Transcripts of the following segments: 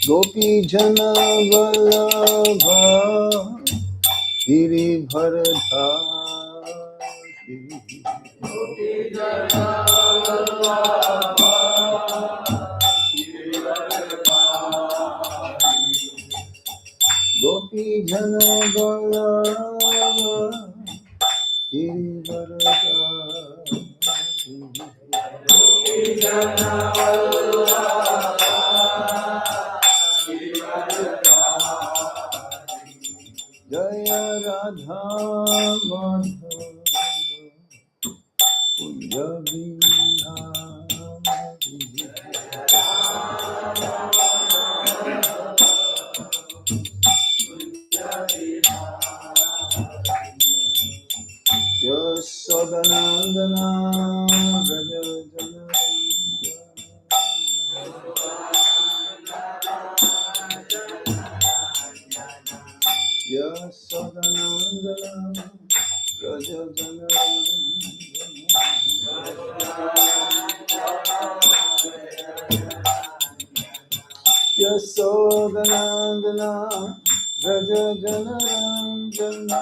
Gopi Jana Vallabha Girivardhari Gopi Jana Vallabha Girivardhari Gopi Jana Vallabha Girivardhari Gopi Jana Vallabha Jaya Radha Madhava Kunja Vihari Yasodanandana Raja Yasodanandana Raja Yasodanandana Raja Janaranjana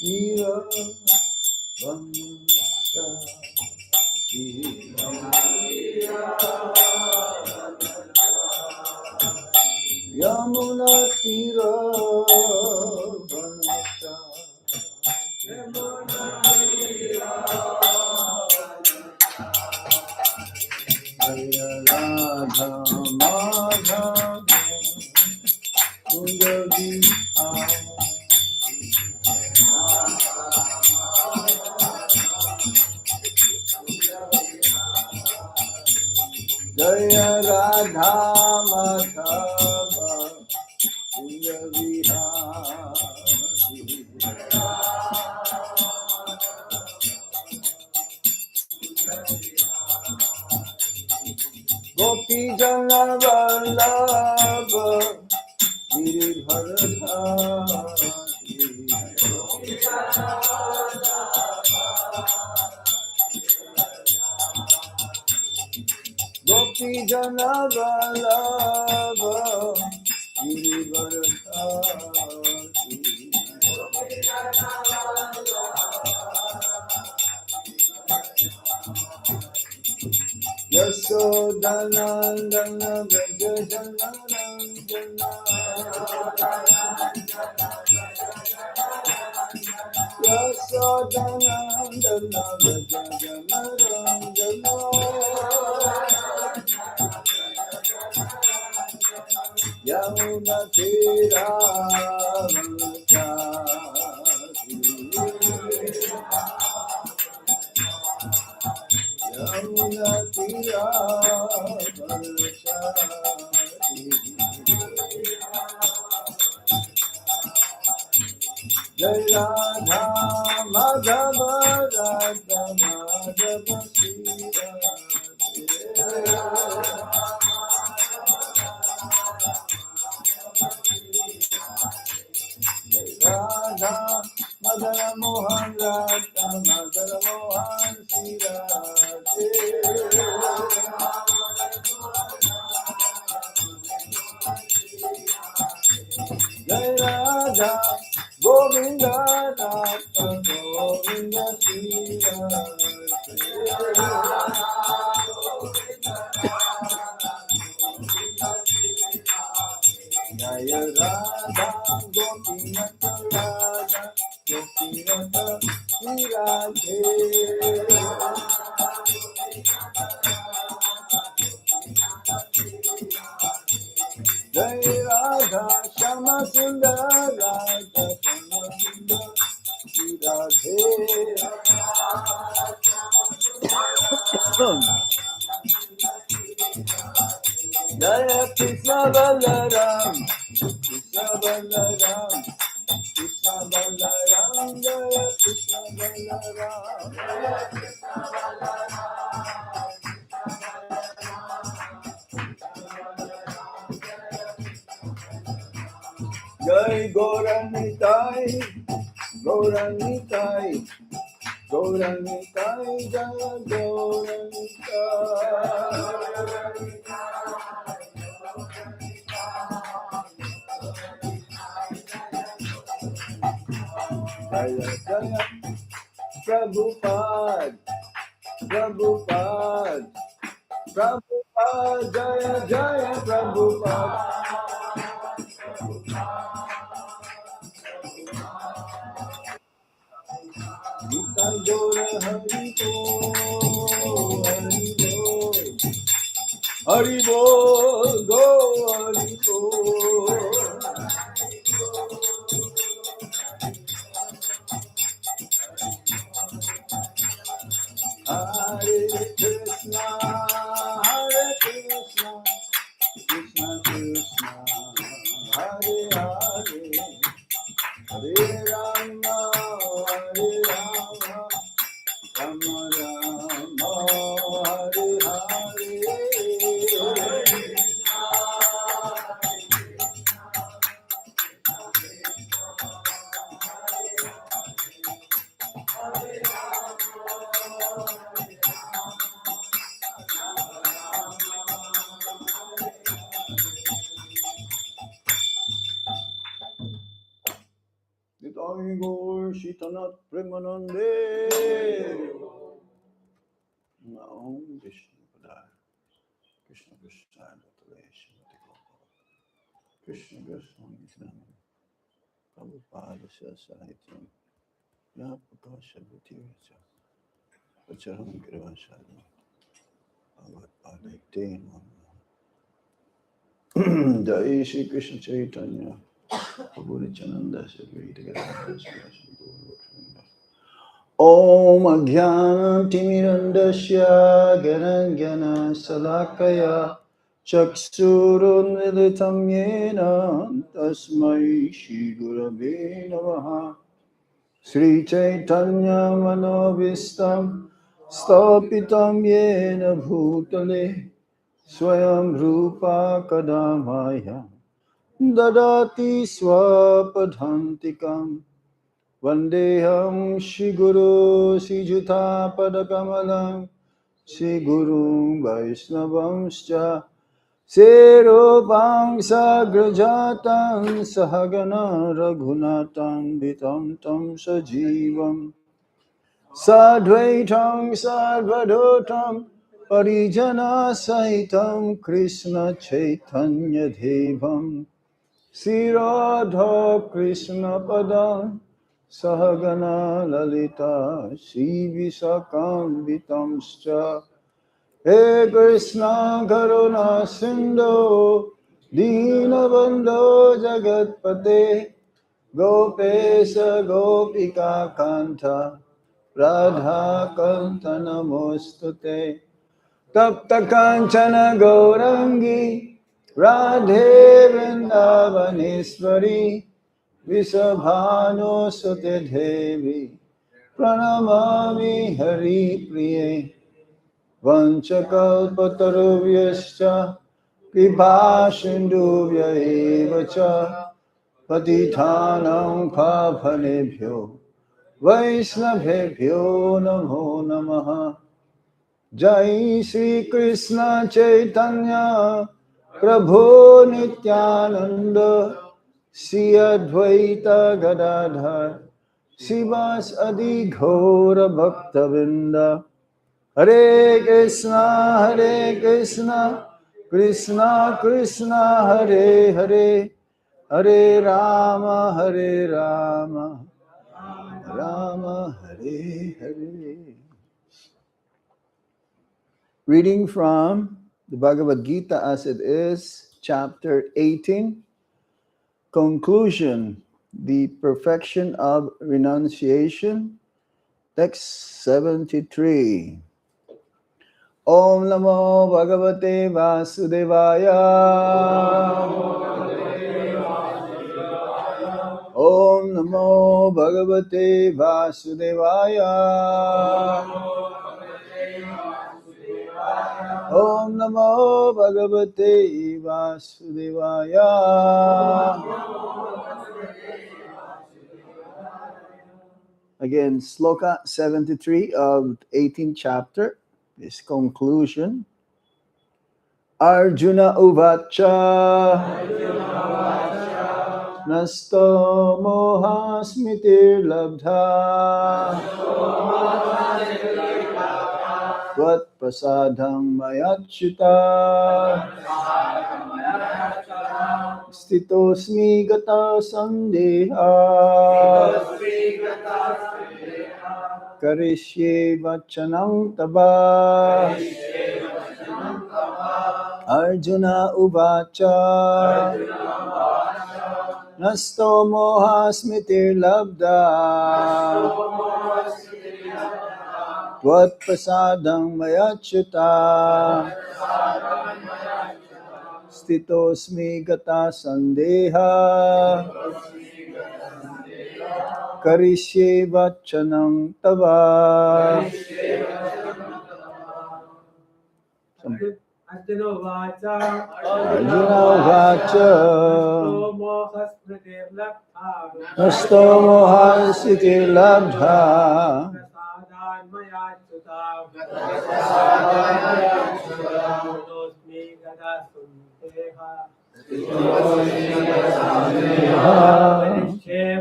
Ira Vamsha Yamuna Tira Vanasha Jaya Radha Madhava Kunja Vihari Jaya Radha Madhava Kunja Vihari Gopi Jana Vallabha Girivardhari Gopi Jana Vallabha Girivardhari Yasodanandana Vraja Janaranjana Yasodanandana Vraja Janaranjana Yamuna Tira Yamuna Tira Jaya Radha Madhava Radha Madhava Sira Radha Madhara Mohan Radha Madhara Mohan Sira Jai Radha Govinda Radha Govinda Sira Jaya Radha Gopinata Radha Gopinata Radhe Jaya Radha Shama Sundar Radha Shama Sundar Radhe Jaya Krishna Balaram Krishna Balaram Krishna Balaram Jaya Krishna Balaram Jai Gauranitai, Gauranitai, Gauranitai, Jai Gauranitai. Jaya Jaya Prabhupada, Prabhupada, Prabhupada, Jaya Jaya Prabhupada. Nitai Gaura Hari Bol, Hari Bol, Hari Bol, Go Hari Bol. Hare Krishna, Hare Krishna, Krishna Krishna, Hare Hare, Hare Rama, Hare Rama, Rama Rama, Hare Hare. Nitai Gaur Shitanath Premanande. Om Vishnu Padaya, Krishna Krishna Bhatalesh, Krishna Krishna Nityananda, Prabhupada Sahitam, Yapakasha Bhutivacha, Vacharam Kirvashali, Bhagavad Padakte Namo. Jai Shri Krishna Chaitanya, Prabhu Nityananda, Shri Om Agyan Timirandasya Gyanana Salakaya Chaksurun Militam Yena Tasmai Shri Gurave Namaha. Sri Chaitanya Manovistam Stapitam Yena Bhutale Swayam Rupa Kadamaya Dadati Swapadhantikam Vandeham Shri Guru Sri Juta Padakamalam Shri Guru Vaisnavamscha Serupam Sagrajatam Sahagana Raghunatan Vitam Tam Sajivam Sadvaitam Sadvadotam Parijana Sahitam Krishna Chaitanya Devam Sri Radha Krishna Padam Sahagana Lalita Shri Visakam Vitamscha He Krishna Karuna Sindhu Dinabandho Jagatpate Gopesa Gopika Kanta Radha Kanta Namostute Tapta Kanchana Gaurangi Radhe Vrindavaneshwari Visabhanu Sute Devi Pranamami Hari Priye Vanchakalpatarubhyascha Kripasindubhya evacha Patithanam pavanebhyo Vaisnavebhyo namo namaha. Jai Shri Krishna Chaitanya Prabhu Nityananda Shri Advaita Gadadhar Sivas Adi Ghora Bhaktavinda. Hare Krishna, Krishna Krishna, Hare Hare, Hare Rama, Rama Hare Hare. Reading from the Bhagavad Gita as it is, chapter 18, conclusion, the perfection of renunciation, text 73. Om Namo Bhagavate Vasudevaya. Om Namo Bhagavate Vasudevaya. Om Namo Bhagavate Vasudevaya. Again, Sloka 73 of 18th chapter, this conclusion. Arjuna Uvacha Nasto Moha Smitir Labdha Tvat Prasadham Mayachyuta Stitosmi Gata Sandeha Karishye Vachanam Tava Arjuna Uvacha Nasto Moha Smitir Labdha Tvat Prasadam Mayachyuta Stitosmi Gata Sandeha Karishye Vachanam Tava. Arjuna Vacha Nasto Moha Smitir Labdha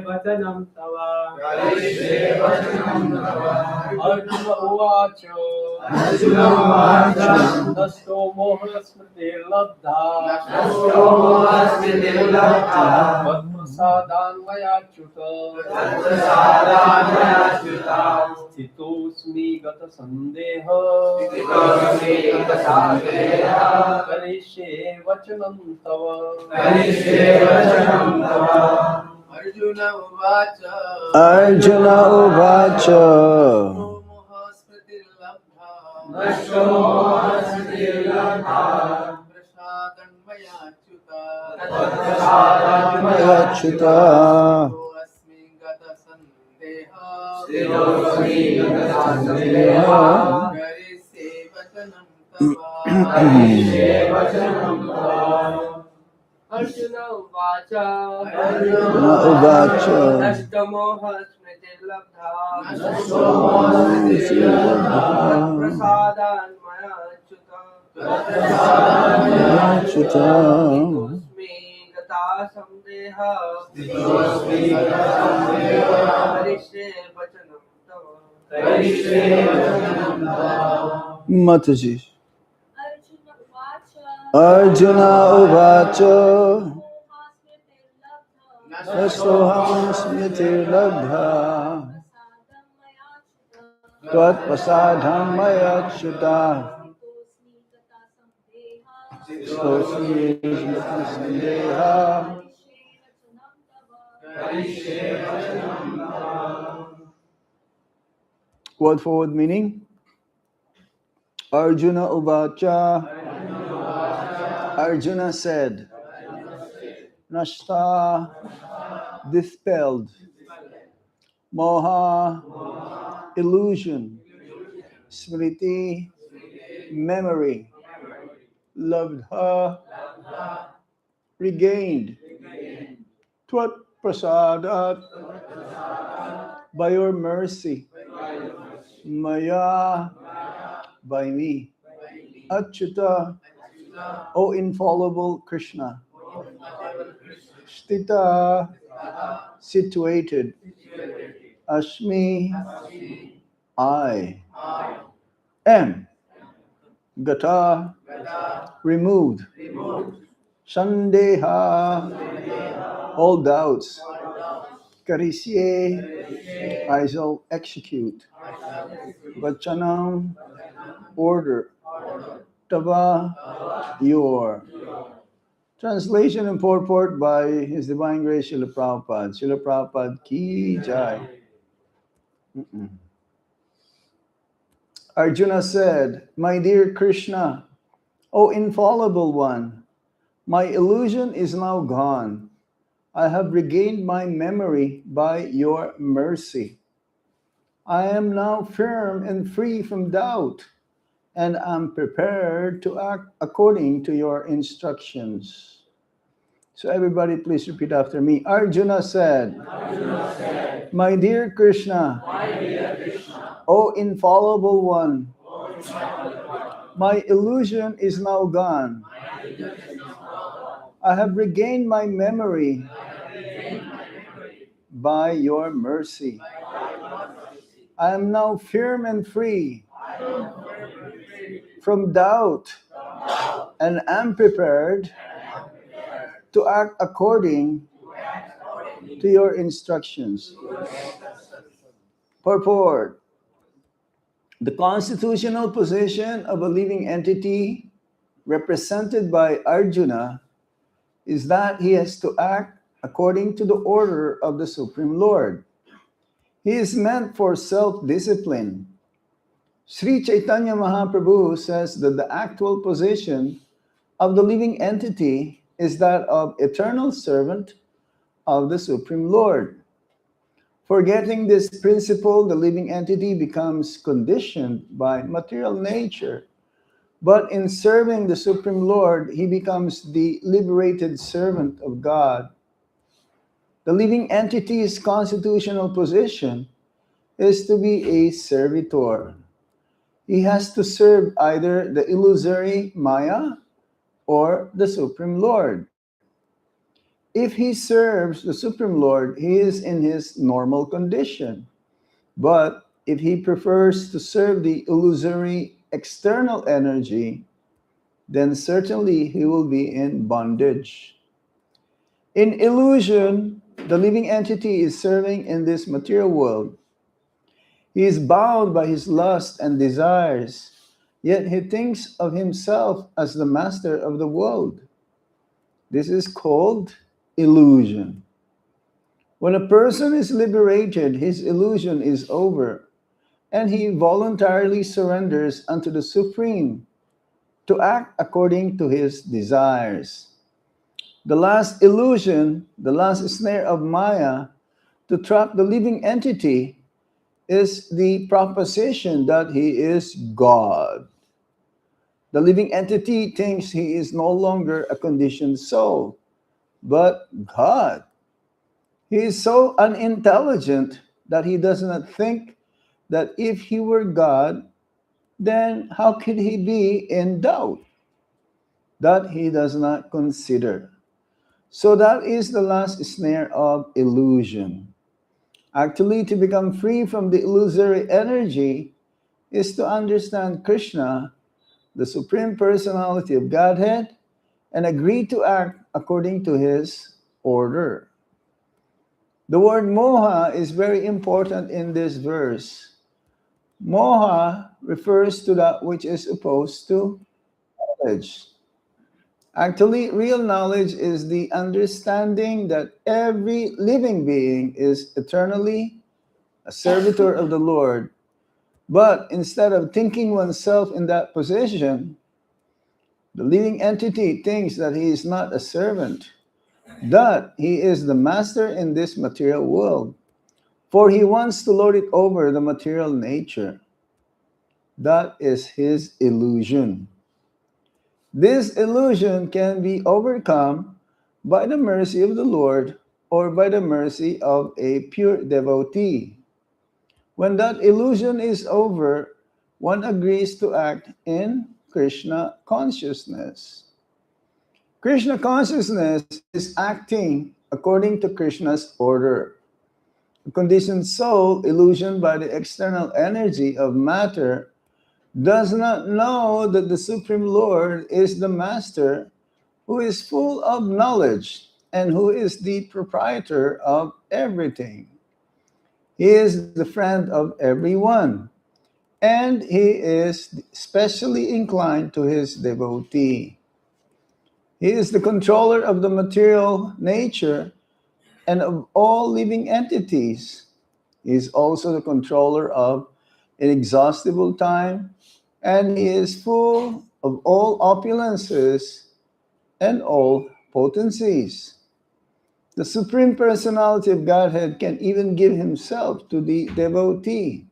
Vachanam Tava Arjuna Uvacha Nasto Moha Smitir Labdha Vatprasadan Mayachyuta Stitosmi Gata Sandeha Karishye Vachanam Tava Arjuna Uvacha Arjuna Uvacha Nashto Moha Smitir Labdha Prasadan Mayachyuta Mayachyuta Stitosmi Gata Sandeha Karishye Vachanam Tava Arjuna Uvacha Nashto Moha Smitir Labdha Prasadan Mayachyuta Stitosmi Gata Sandeha Karishye Vachanam Tava Mataji. Arjuna Uvacha Nastoham Smitir Labdha Tvat Prasadham Mayachyuta Stitosmi Gata Sandeha Word for word meaning. Arjuna Uvacha. Arjuna said, Nashta, dispelled, Moha, illusion, Smriti, memory, Labdha, regained, Tvat Prasadat, by your mercy, Maya, by me, Achyuta, O infallible Krishna, Sthita, situated, Ashmi, I am, Gata, removed, Sandeha, all doubts, Karisye, I shall execute, Vachanam, order, Tava, your. Translation and purport by His Divine Grace Srila Prabhupada. Srila Prabhupada ki jai. Arjuna said, my dear Krishna, O infallible one, my illusion is now gone. I have regained my memory by your mercy. I am now firm and free from doubt, and am prepared to act according to your instructions. So everybody please repeat after me. Arjuna said, My dear Krishna, O infallible one, my illusion is now gone. I have regained my memory by your mercy. I am now firm and free from doubt and am prepared to act according to your instructions. Purport. The constitutional position of a living entity represented by Arjuna is that he has to act according to the order of the Supreme Lord. He is meant for self-discipline. Sri Chaitanya Mahaprabhu says that the actual position of the living entity is that of eternal servant of the Supreme Lord. Forgetting this principle, the living entity becomes conditioned by material nature. But in serving the Supreme Lord, he becomes the liberated servant of God. The living entity's constitutional position is to be a servitor. He has to serve either the illusory Maya or the Supreme Lord. If he serves the Supreme Lord, he is in his normal condition. But if he prefers to serve the illusory external energy, then certainly he will be in bondage. In illusion, the living entity is serving in this material world. He is bound by his lust and desires, yet he thinks of himself as the master of the world. This is called illusion. When a person is liberated, his illusion is over, and he voluntarily surrenders unto the Supreme to act according to his desires. The last illusion, the last snare of Maya to trap the living entity is the proposition that he is God. The living entity thinks he is no longer a conditioned soul, but God. He is so unintelligent that he does not think that if he were God, then how could he be in doubt? That he does not consider. So that is the last snare of illusion. Actually, to become free from the illusory energy is to understand Krishna, the Supreme Personality of Godhead, and agree to act according to his order. The word moha is very important in this verse. Moha refers to that which is opposed to knowledge. Actually, real knowledge is the understanding that every living being is eternally a servitor of the Lord. But instead of thinking oneself in that position, the living entity thinks that he is not a servant, that he is the master in this material world, for he wants to lord it over the material nature. That is his illusion. This illusion can be overcome by the mercy of the Lord or by the mercy of a pure devotee. When that illusion is over, one agrees to act in Krishna consciousness. Krishna consciousness is acting according to Krishna's order. A conditioned soul, illusioned by the external energy of matter, does not know that the Supreme Lord is the Master who is full of knowledge and who is the proprietor of everything. He is the friend of everyone, and he is specially inclined to his devotee. He is the controller of the material nature and of all living entities. He is also the controller of inexhaustible time, and he is full of all opulences and all potencies. The Supreme Personality of Godhead can even give himself to the devotee.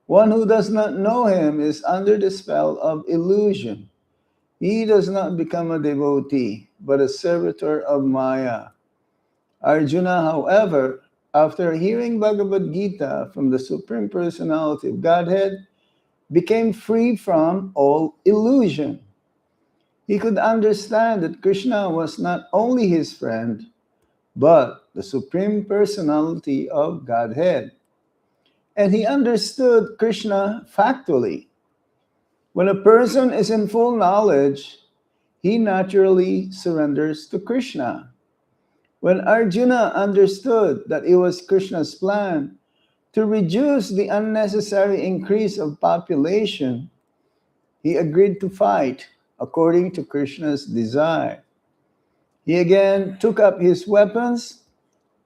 One who does not know him is under the spell of illusion. He does not become a devotee. but a servitor of Maya. Arjuna, however, after hearing Bhagavad Gita from the Supreme Personality of Godhead, became free from all illusion. He could understand that Krishna was not only his friend, but the Supreme Personality of Godhead. And he understood Krishna factually. When a person is in full knowledge, he naturally surrenders to Krishna. When Arjuna understood that it was Krishna's plan to reduce the unnecessary increase of population, he agreed to fight according to Krishna's desire. He again took up his weapons,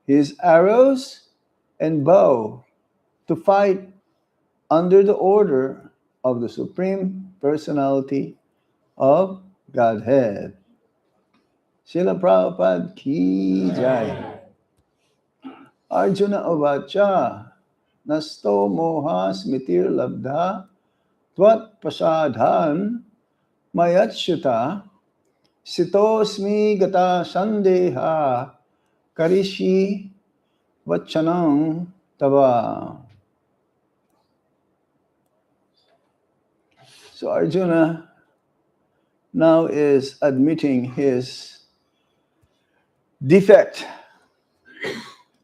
his arrows, and bow to fight under the order of the Supreme Personality of Godhead. Srila Prabhupada ki jai. Arjuna Uvacha Nasto Moha Smitir Labdha Tvat Pasadhan Mayachyuta Sitosmi Gata Sandeha Karishi Vachanam Tava. So Arjuna now is admitting his defect.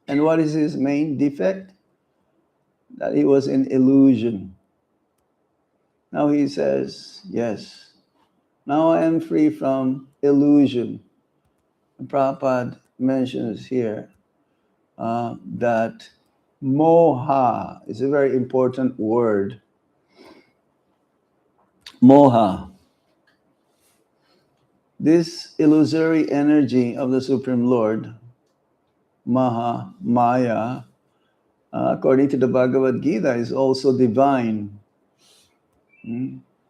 And what is his main defect? That he was in illusion. Now he says, yes, now I am free from illusion. And Prabhupada mentions here that moha is a very important word. Moha. This illusory energy of the Supreme Lord, Maha, Maya, according to the Bhagavad Gita, is also divine.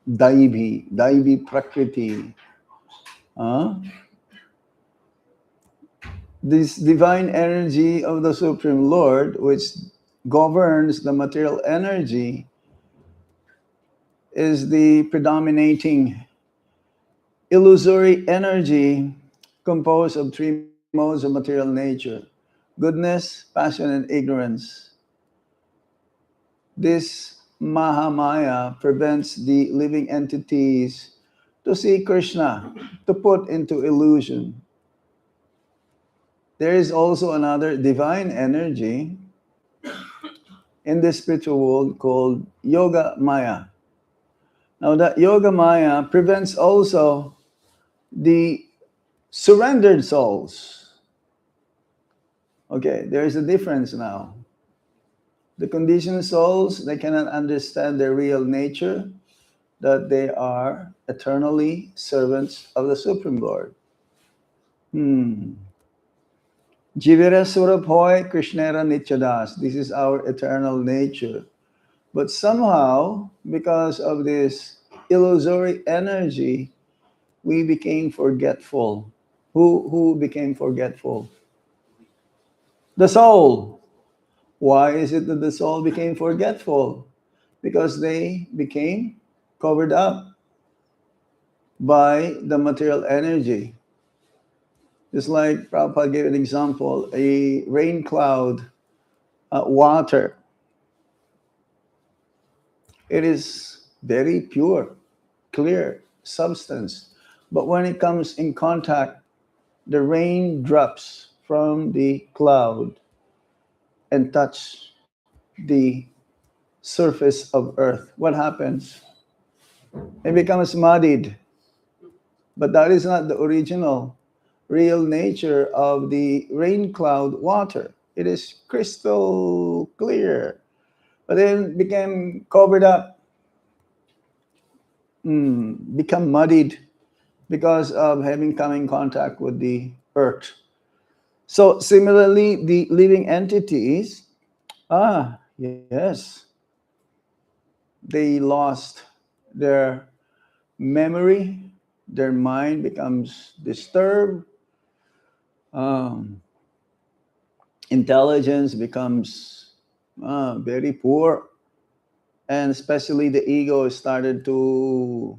Daivi Prakriti. This divine energy of the Supreme Lord, which governs the material energy, is the predominating illusory energy composed of three modes of material nature: goodness, passion, and ignorance. This Mahamaya prevents the living entities to see Krishna, to put into illusion. There is also another divine energy in the spiritual world called Yoga Maya. Now that Yoga Maya prevents also the surrendered souls. Okay, there is a difference now. The conditioned souls, they cannot understand their real nature, that they are eternally servants of the Supreme Lord. Jivira Surabhoy Krishnera Nityadas. This is our eternal nature. But somehow, because of this illusory energy, we became forgetful. Who became forgetful? The soul. Why is it that the soul became forgetful? Because they became covered up by the material energy. Just like Prabhupada gave an example, a rain cloud, water. It is very pure, clear substance. But when it comes in contact, the raindrops from the cloud and touch the surface of earth, what happens? It becomes muddied. But that is not the original, real nature of the rain cloud water. It is crystal clear. But then it became covered up, become muddied because of having come in contact with the earth. So similarly, the living entities, yes, they lost their memory, their mind becomes disturbed, intelligence becomes very poor, and especially the ego started to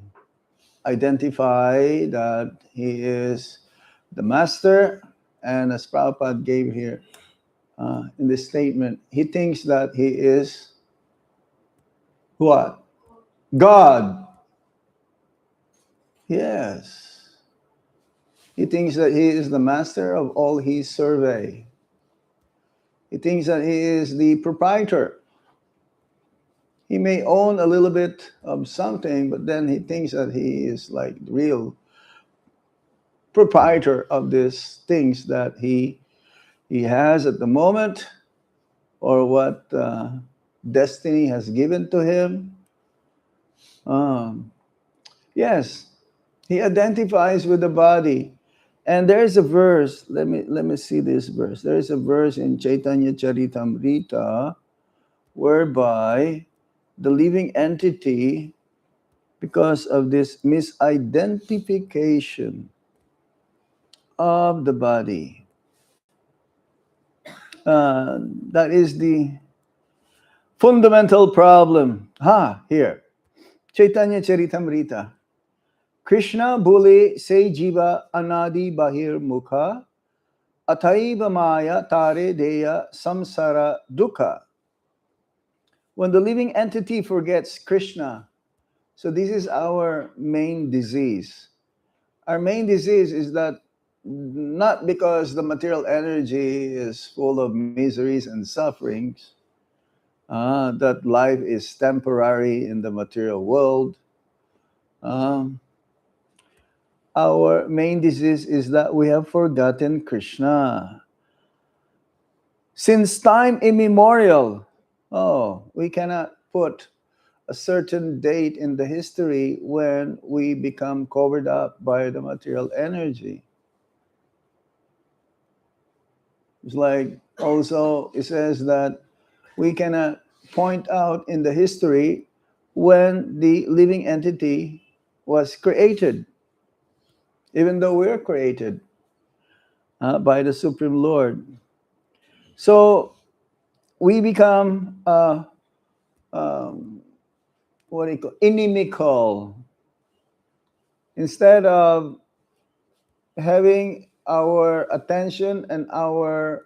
identify that he is The master, and as Prabhupada gave here in this statement, he thinks that he is what? God. Yes. He thinks that he is the master of all his survey. He thinks that he is the proprietor. He may own a little bit of something, but then he thinks that he is like the real proprietor of these things that he has at the moment, or what destiny has given to him. Yes, he identifies with the body. And there is a verse, let me see this verse. There is a verse in Chaitanya Charitamrita whereby the living entity, because of this misidentification of the body, that is the fundamental problem. Here. Chaitanya Charitamrita. Krishna bole se jiva anadi bahir mukha ataiva maya tare deya samsara dukkha. When the living entity forgets Krishna, so this is our main disease. Our main disease is that not because the material energy is full of miseries and sufferings, that life is temporary in the material world. Our main disease is that we have forgotten Krishna. Since time immemorial, we cannot put a certain date in the history when we become covered up by the material energy. It's like also it says that we cannot point out in the history when the living entity was created, even though we're created by the Supreme Lord. So we become inimical. Instead of having our attention and our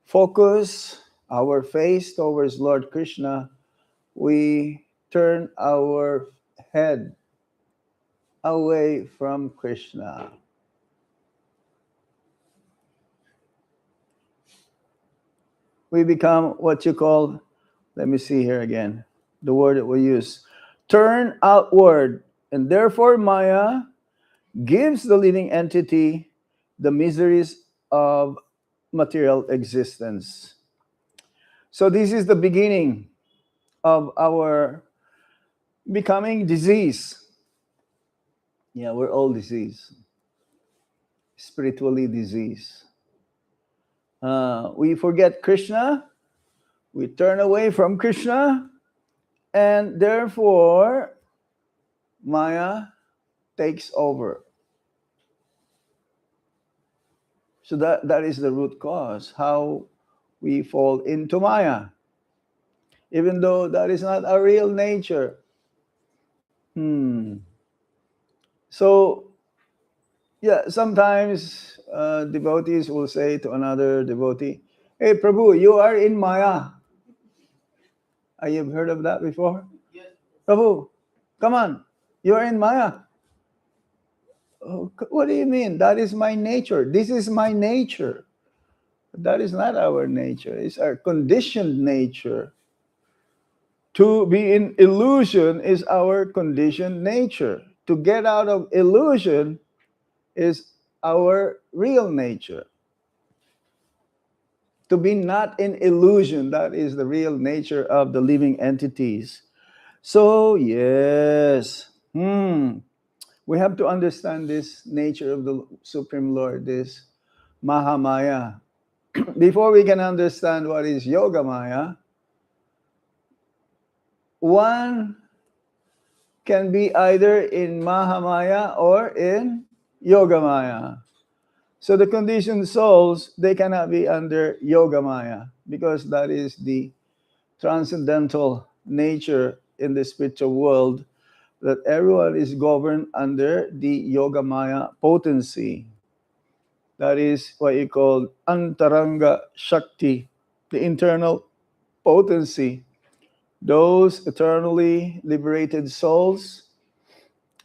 focus, our face towards Lord Krishna, we turn our head away from Krishna. We become what you call, let me see here again, the word that we use, turn outward. And therefore Maya gives the living entity the miseries of material existence. So this is the beginning of our becoming disease. Yeah, we're all diseased, spiritually diseased. We forget Krishna, we turn away from Krishna, and therefore Maya takes over. So that is the root cause, how we fall into Maya, even though that is not our real nature. So, yeah, sometimes devotees will say to another devotee, "Hey, Prabhu, you are in Maya." You've heard of that before? Yes. Prabhu, come on, you are in Maya. Oh, what do you mean? That is my nature. This is my nature. That is not our nature. It's our conditioned nature. To be in illusion is our conditioned nature. To get out of illusion is our real nature. To be not in illusion, that is the real nature of the living entities. So, yes, we have to understand this nature of the Supreme Lord, this Mahamaya. Before we can understand what is Yoga Maya, one can be either in Mahamaya or in Yoga Maya. So the conditioned souls, they cannot be under Yoga Maya because that is the transcendental nature in the spiritual world, that everyone is governed under the Yoga Maya potency. That is what you call Antaranga Shakti, the internal potency. Those eternally liberated souls,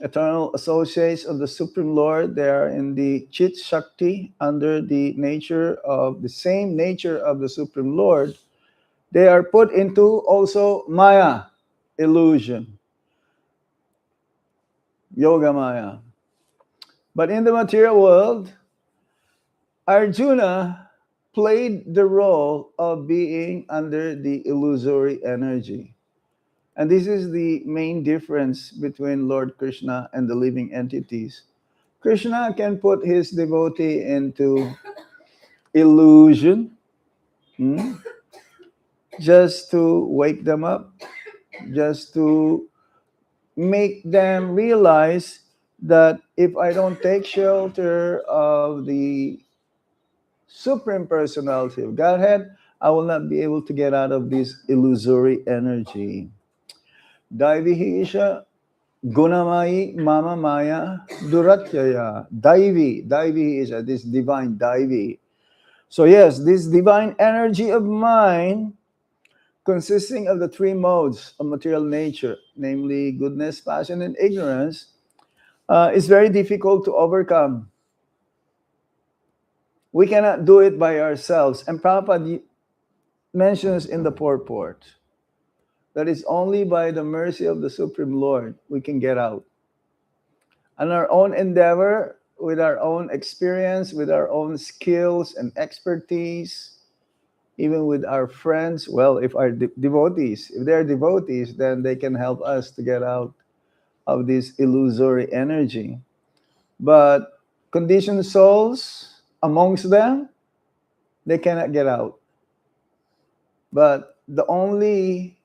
eternal associates of the Supreme Lord, they are in the Chit Shakti, under the nature of the same nature of the Supreme Lord. They are put into also Maya, illusion, Yoga Maya. But in the material world, Arjuna played the role of being under the illusory energy. And this is the main difference between Lord Krishna and the living entities. Krishna can put his devotee into illusion, hmm, just to wake them up, just to make them realize that if I don't take shelter of the Supreme Personality of Godhead, I will not be able to get out of this illusory energy. Daivi Isha Gunamai Mama Maya Duratyaya. Daivi is this divine Daivi. So yes, this divine energy of mine, consisting of the three modes of material nature, namely goodness, passion, and ignorance, is very difficult to overcome. We cannot do it by ourselves. And Prabhupada mentions in the purport that it's only by the mercy of the Supreme Lord we can get out. On our own endeavor, with our own experience, with our own skills and expertise, even with our friends, well, if our devotees, if they're devotees, then they can help us to get out of this illusory energy. But conditioned souls amongst them, they cannot get out. But the only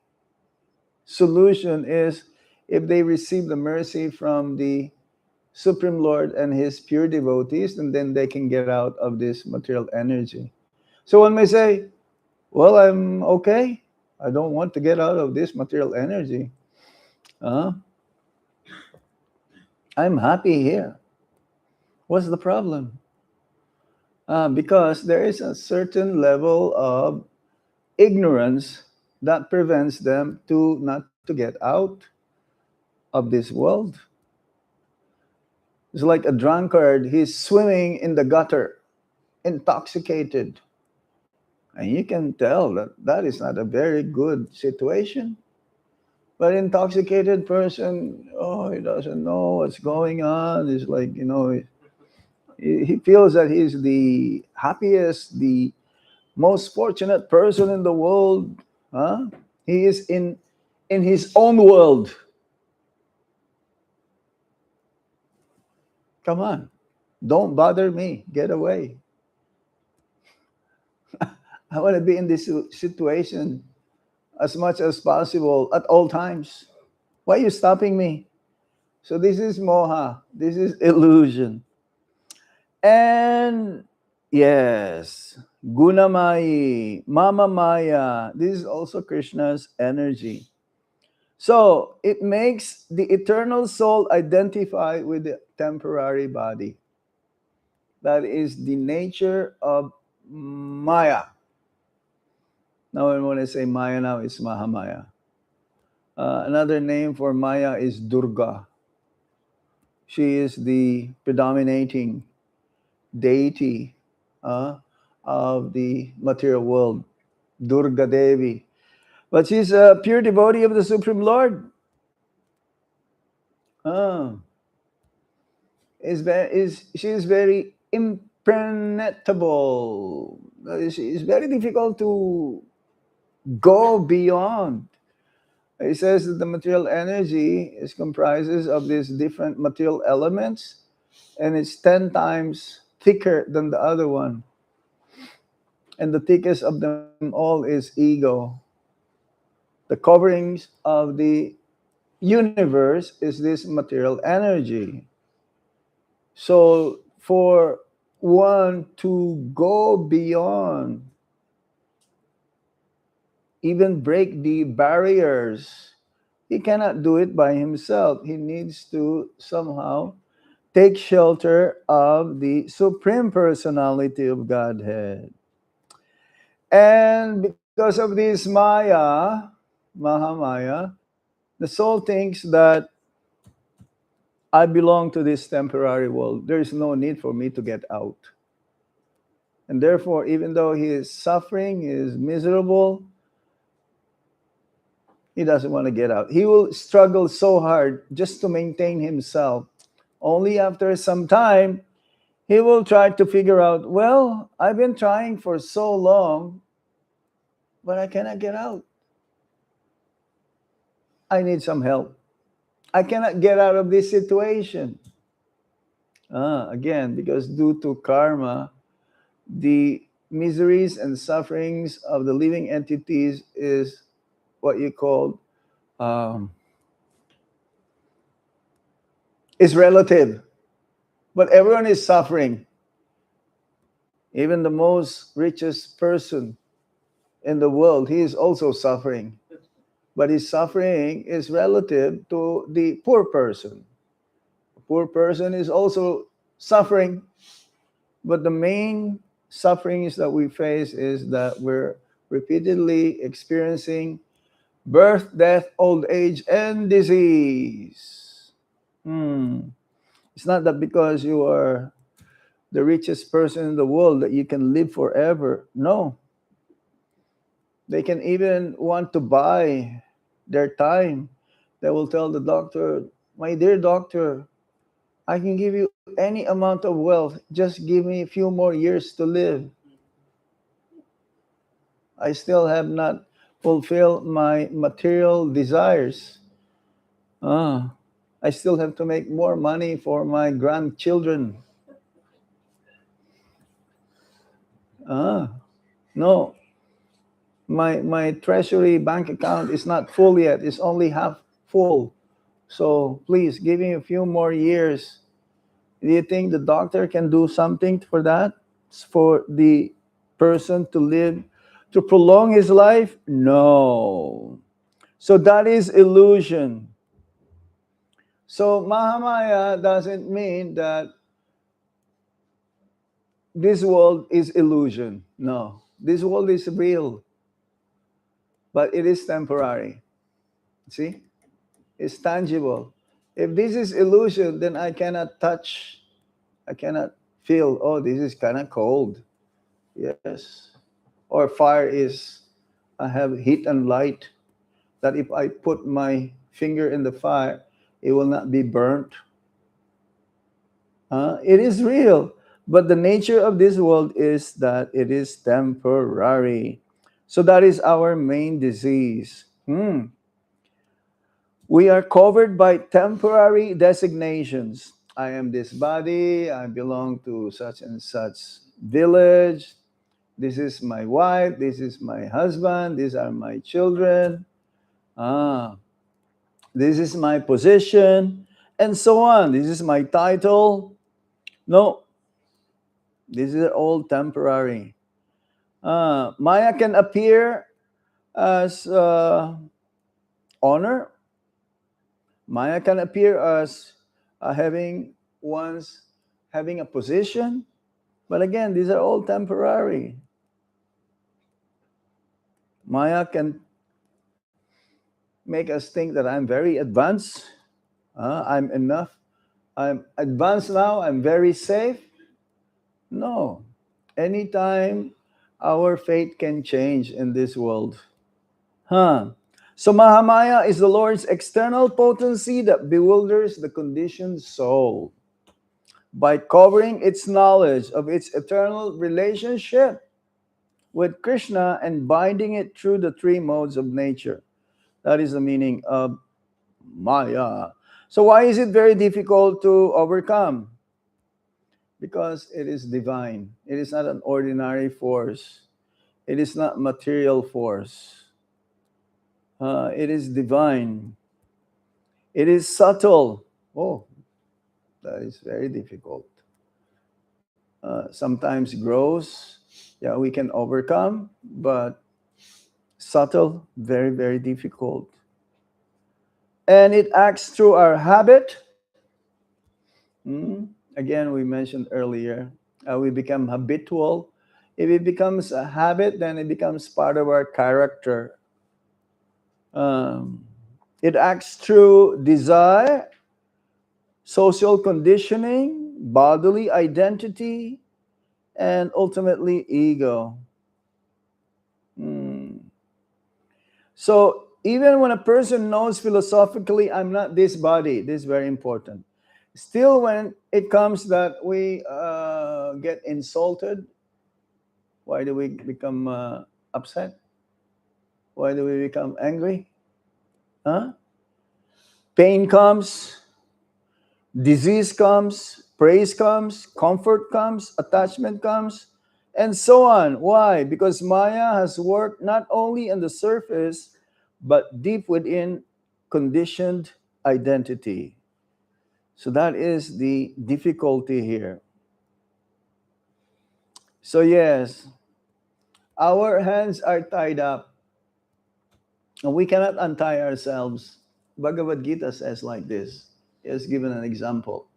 solution is if they receive the mercy from the Supreme Lord and his pure devotees, and then they can get out of this material energy. So one may say, well, I'm okay. I don't want to get out of this material energy. Uh, I'm happy here. What's the problem? Because there is a certain level of ignorance that prevents them to not to get out of this world. It's like a drunkard. He's swimming in the gutter, intoxicated. And you can tell that that is not a very good situation. But intoxicated person, oh, he doesn't know what's going on. It's like, he feels that he's the happiest, the most fortunate person in the world. Huh? He is in his own world. Come on, don't bother me. Get away. I want to be in this situation as much as possible at all times. Why are you stopping me? So this is moha. This is illusion. And yes, Gunamai, Mama Maya. This is also Krishna's energy. So it makes the eternal soul identify with the temporary body. That is the nature of Maya. Now, when I say Maya now, it's Mahamaya. Another name for Maya is Durga. She is the predominating deity of the material world, Durga Devi. But she's a pure devotee of the Supreme Lord. Uh, she is very impenetrable. She is very difficult to go beyond. It says that the material energy is comprises of these different material elements, and it's 10 times thicker than the other one. And the thickest of them all is ego. The coverings of the universe is this material energy. So for one to go beyond, even break the barriers, he cannot do it by himself. He needs to somehow take shelter of the Supreme Personality of Godhead. And because of this Maya, Mahamaya, the soul thinks that I belong to this temporary world. There is no need for me to get out. And therefore, even though he is suffering, he is miserable, he doesn't want to get out. He will struggle so hard just to maintain himself. Only after some time, he will try to figure out, well, I've been trying for so long, but I cannot get out. I need some help. I cannot get out of this situation. Again, because due to karma, the miseries and sufferings of the living entities is what you call um, is relative. But everyone is suffering. Even the most richest person in the world, he is also suffering. But his suffering is relative to the poor person. The poor person is also suffering. But the main sufferings that we face is that we're repeatedly experiencing birth, death, old age, and disease. It's not that because you are the richest person in the world that you can live forever. No. They can even want to buy their time. They will tell the doctor, my dear doctor, I can give you any amount of wealth. Just give me a few more years to live. I still have not fulfilled my material desires. Ah, I still have to make more money for my grandchildren. Ah, no, my treasury bank account is not full yet. It's only half full. So please give me a few more years. Do you think the doctor can do something for that? For the person to live, to prolong his life? No. So that is illusion. So Mahamaya doesn't mean that this world is illusion. No. This world is real, but it is temporary. See? It's tangible. If this is illusion, then I cannot touch, I cannot feel, oh, this is kind of cold. Yes. Or fire is, I have heat and light, that if I put my finger in the fire, it will not be burnt. It is real. But the nature of this world is that it is temporary. So that is our main disease. We are covered by temporary designations. I am this body, I belong to such and such village, this is my wife, this is my husband, these are my children, this is my position, and so on. This is my title. No, these are all temporary. Maya can appear as honor. Maya can appear as having one's having a position, but again, these are all temporary. Maya can make us think that I'm very advanced. I'm enough. I'm advanced now. I'm very safe. No. Anytime our fate can change in this world. So Mahamaya is the Lord's external potency that bewilders the conditioned soul by covering its knowledge of its eternal relationship with Krishna and binding it through the three modes of nature. That is the meaning of Maya. So why is it very difficult to overcome? Because it is divine. It is not an ordinary force. It is not material force. It is divine. It is subtle. Oh, that is very difficult. Sometimes gross, yeah, we can overcome, but subtle, very, very difficult. And it acts through our habit. Again, we mentioned earlier, we become habitual. If it becomes a habit, then it becomes part of our character. Um, it acts through desire, social conditioning, bodily identity, and ultimately ego. Hmm. So even when a person knows philosophically, I'm not this body, this is very important. Still, when it comes that we get insulted, why do we become upset? Why do we become angry? Huh? Pain comes, disease comes, praise comes, comfort comes, attachment comes, and so on. Why? Because Maya has worked not only on the surface, but deep within conditioned identity. So that is the difficulty here. So, yes, our hands are tied up, and we cannot untie ourselves. Bhagavad Gita says like this. He has given an example.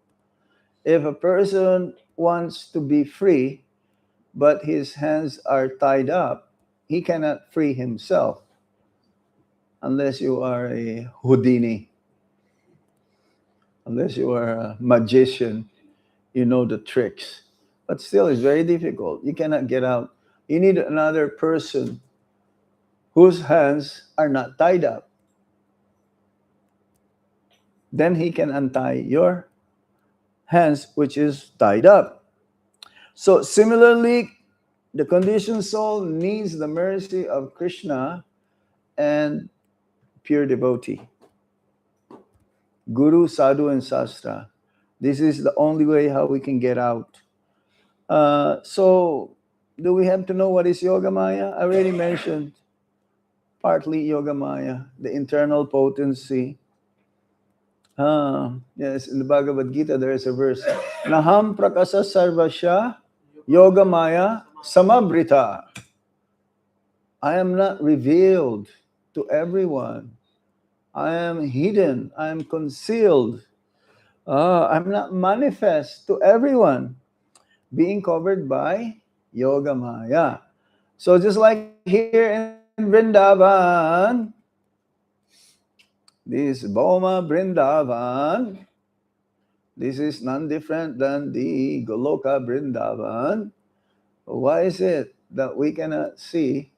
If a person wants to be free, but his hands are tied up, he cannot free himself unless you are a Houdini, unless you are a magician, you know the tricks. But still, it's very difficult. You cannot get out. You need another person whose hands are not tied up. Then he can untie your hands, which is tied up. So, similarly, the conditioned soul needs the mercy of Krishna and pure devotee, Guru, Sadhu, and Sastra. This is the only way how we can get out. So, do we have to know what is Yoga Maya? I already mentioned partly Yoga Maya, the internal potency. Yes, in the Bhagavad Gita there is a verse. Naham prakasa sarvasya Yoga Maya samabrita. I am not revealed to everyone. I am hidden. I am concealed. I'm not manifest to everyone, being covered by Yoga Maya. So just like here in Vrindavan, this Bhoma Vrindavan, this is none different than the Goloka Vrindavan. Why is it that we cannot see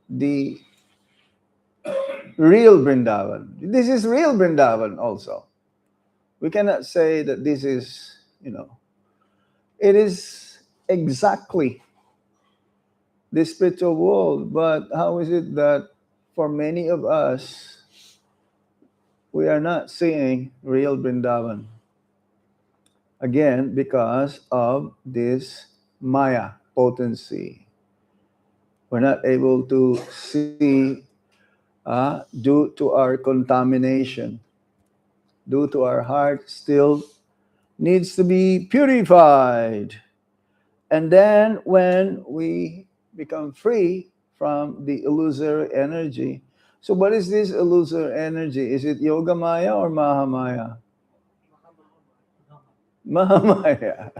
the real Vrindavan? This is real Vrindavan also. We cannot say that this is, it is exactly the spiritual world. But how is it that for many of us, we are not seeing real Vrindavan? Again, because of this Maya potency. We're not able to see due to our contamination, due to our heart still needs to be purified. And then when we become free from the illusory energy. So what is this illusory energy? Is it Yoga Maya or Mahamaya? Mahamaya.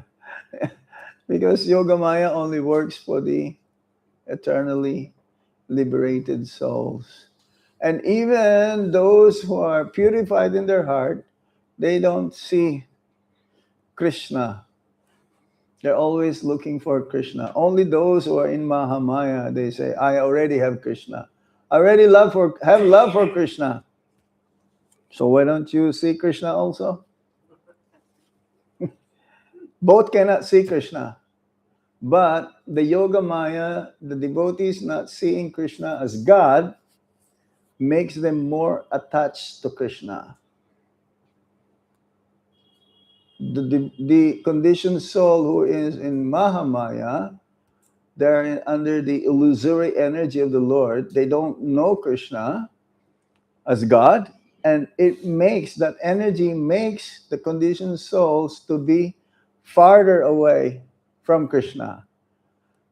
Because Yoga Maya only works for the eternally liberated souls. And even those who are purified in their heart, they don't see Krishna. They're always looking for Krishna. Only those who are in Mahamaya, they say, I already have Krishna. I already have love for Krishna. So why don't you see Krishna also? Both cannot see Krishna. But the Yoga Maya, the devotees not seeing Krishna as God, makes them more attached to Krishna. The conditioned soul who is in Mahamaya, they're under the illusory energy of the Lord. They don't know Krishna as God, and that energy makes the conditioned souls to be farther away from Krishna.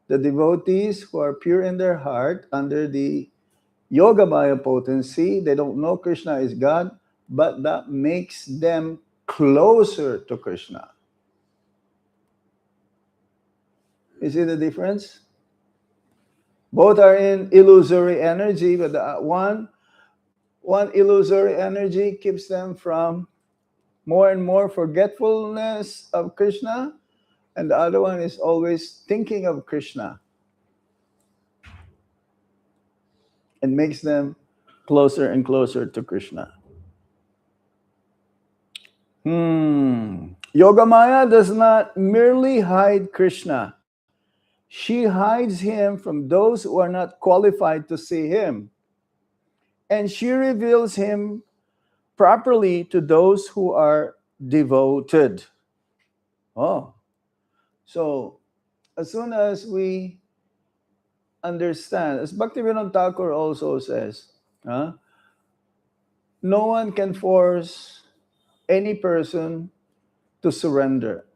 The devotees who are pure in their heart under the Yoga Maya potency, they don't know Krishna is God, but that makes them closer to Krishna. You see the difference? Both are in illusory energy, but the one illusory energy keeps them from more and more forgetfulness of Krishna, and the other one is always thinking of Krishna and makes them closer and closer to Krishna. Yogamaya does not merely hide Krishna. She hides him from those who are not qualified to see him. And she reveals him properly to those who are devoted. Oh, so as soon as we understand, as Bhaktivinoda Thakur also says, no one can force any person to surrender.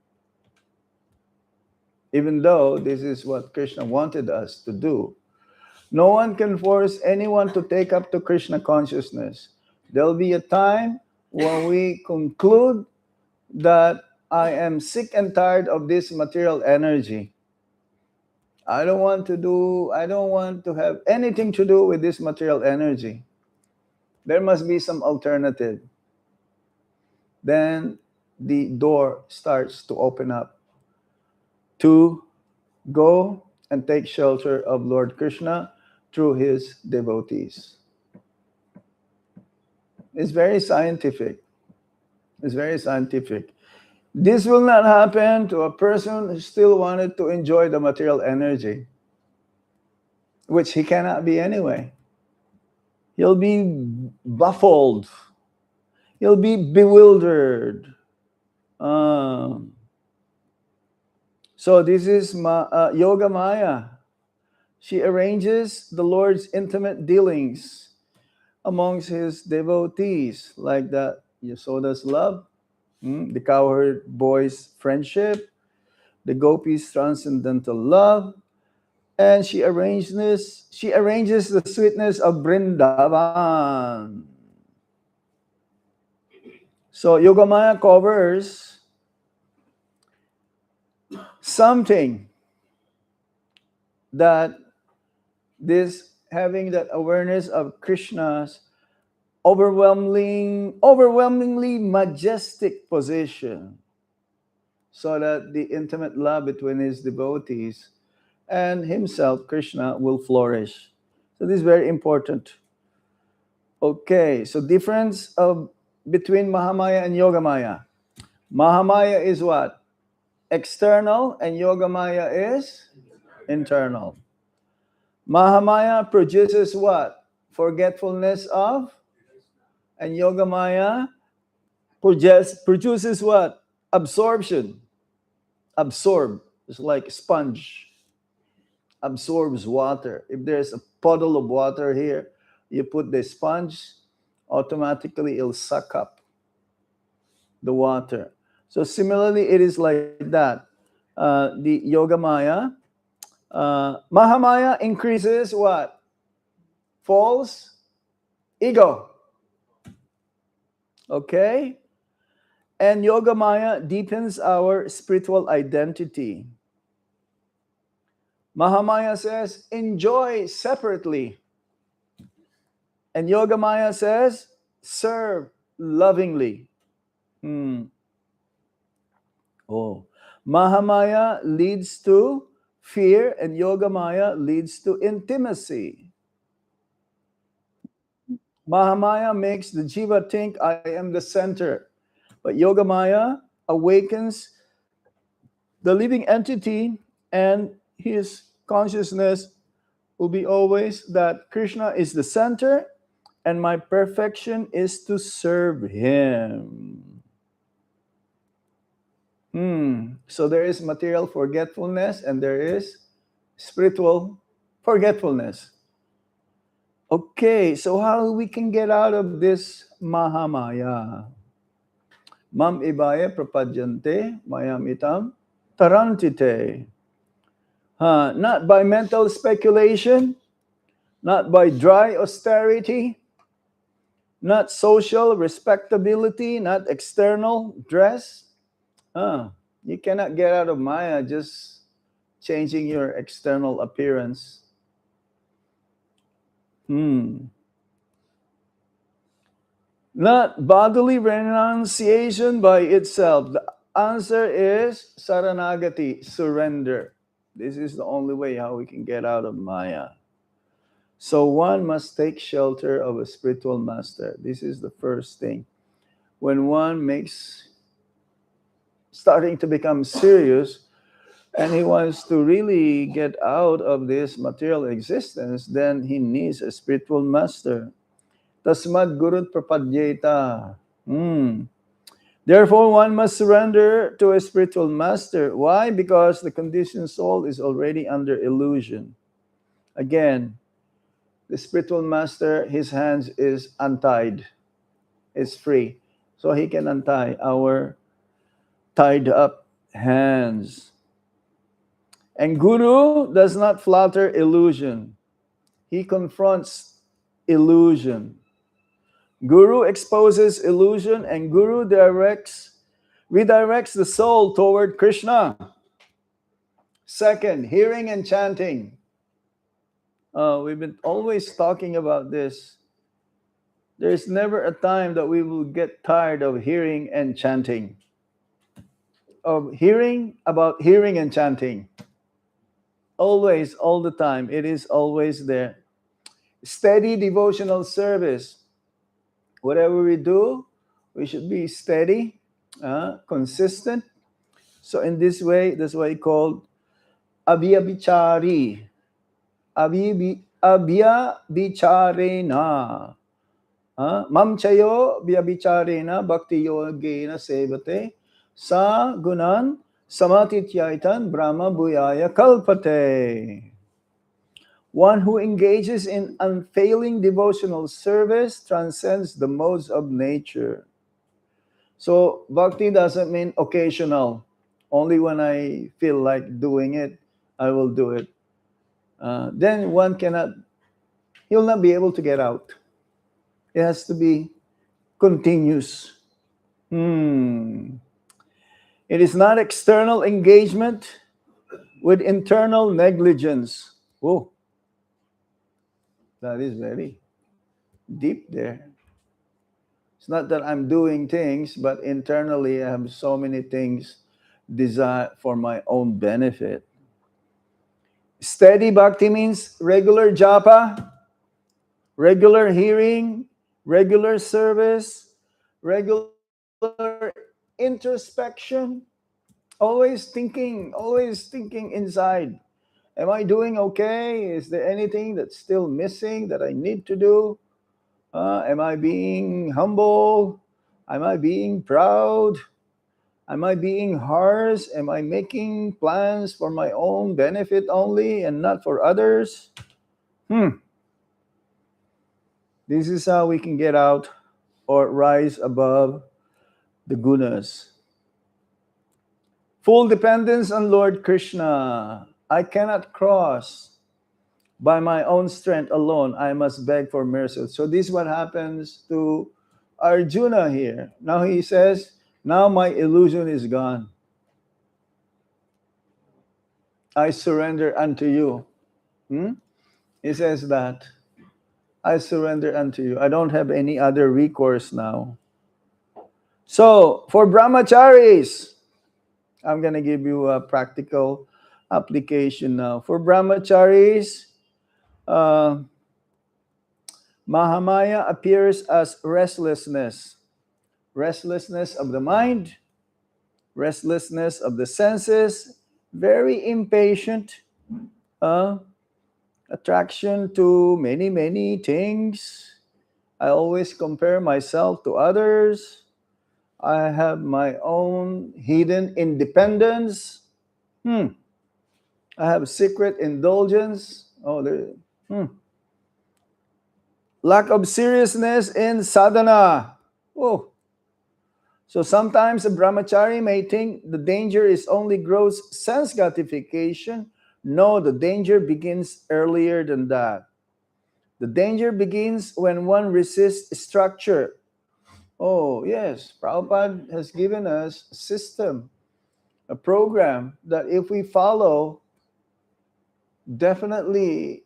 Even though this is what Krishna wanted us to do. No one can force anyone to take up to Krishna consciousness. There'll be a time when we conclude that I am sick and tired of this material energy. I don't want to have anything to do with this material energy. There must be some alternative. Then the door starts to open up to go and take shelter of Lord Krishna through his devotees. It's very scientific. It's very scientific. This will not happen to a person who still wanted to enjoy the material energy, which he cannot be anyway. He'll be baffled. He'll be bewildered. So this is Yoga Maya. She arranges the Lord's intimate dealings amongst his devotees, like the Yasoda's love, the cowherd boy's friendship, the gopis' transcendental love, and she arranges the sweetness of Vrindavan. So Yogamaya covers something that this having that awareness of Krishna's overwhelmingly majestic position, so that the intimate love between his devotees and himself, Krishna, will flourish. So this is very important. Okay, so difference between Mahamaya and Yogamaya. Mahamaya is what? External, and Yogamaya is internal. Mahamaya produces what? Forgetfulness of, and Yogamaya produces what? Absorption. Absorb. It's like a sponge. Absorbs water. If there's a puddle of water here, you put the sponge, automatically it'll suck up the water. So similarly, it is like that. The Yogamaya, Mahamaya increases what? False ego. Okay? And Yogamaya deepens our spiritual identity. Mahamaya says, enjoy separately. And Yogamaya says, serve lovingly. Mahamaya leads to fear, and Yogamaya leads to intimacy. Mahamaya makes the jiva think I am the center, but Yogamaya awakens the living entity, and his consciousness will be always that Krishna is the center and my perfection is to serve him. So there is material forgetfulness and there is spiritual forgetfulness. Okay, so how we can get out of this Mahamaya? Mam ibaya prapadyante mayam itam tarantite. Not by mental speculation, not by dry austerity, not social respectability, not external dress. You cannot get out of Maya just changing your external appearance. Not bodily renunciation by itself. The answer is Saranagati, surrender. This is the only way how we can get out of Maya. So one must take shelter of a spiritual master. This is the first thing. When one makes starting to become serious and he wants to really get out of this material existence, then he needs a spiritual master. Tasmad Gurut Prapadyeta. Therefore, one must surrender to a spiritual master. Why? Because the conditioned soul is already under illusion. Again, the spiritual master, his hands is untied, is free. So he can untie our tied up hands. And Guru does not flatter illusion. He confronts illusion. Guru exposes illusion, and Guru redirects the soul toward Krishna. Second, hearing and chanting. We've been always talking about this. There's never a time that we will get tired of hearing and chanting. Of hearing about hearing and chanting. Always, all the time. It is always there. Steady devotional service. Whatever we do, we should be steady, consistent. So in this way, that's why it's called abhyabichari. Abhyabicharena. Mamchayo vyabicharena bhakti yogena sevate sa gunan samatityaitan brahma bhuyaya kalpate. One who engages in unfailing devotional service transcends the modes of nature. So bhakti doesn't mean occasional. Only when I feel like doing it, I will do it. Then one he'll not be able to get out. It has to be continuous. It is not external engagement with internal negligence. Whoa. That is very deep there. It's not that I'm doing things, but internally I have so many things desired for my own benefit. Steady bhakti means regular japa, regular hearing, regular service, regular introspection, always thinking inside. Am I doing okay? Is there anything that's still missing that I need to do? Am I being humble? Am I being proud? Am I being harsh? Am I making plans for my own benefit only and not for others? This is how we can get out or rise above the gunas. Full dependence on Lord Krishna. I cannot cross by my own strength alone. I must beg for mercy. So this is what happens to Arjuna here. Now he says, now my illusion is gone. I surrender unto you. He says that. I surrender unto you. I don't have any other recourse now. So, for brahmacharis, I'm going to give you a practical application now. For brahmacharis, Mahamaya appears as restlessness. Restlessness of the mind, restlessness of the senses, very impatient, attraction to many, many things. I always compare myself to others. I have my own hidden independence. I have secret indulgence. Lack of seriousness in sadhana. So sometimes a brahmachari may think the danger is only gross sense gratification. No, the danger begins earlier than that. The danger begins when one resists structure. Oh, yes, Prabhupada has given us a system, a program that if we follow, definitely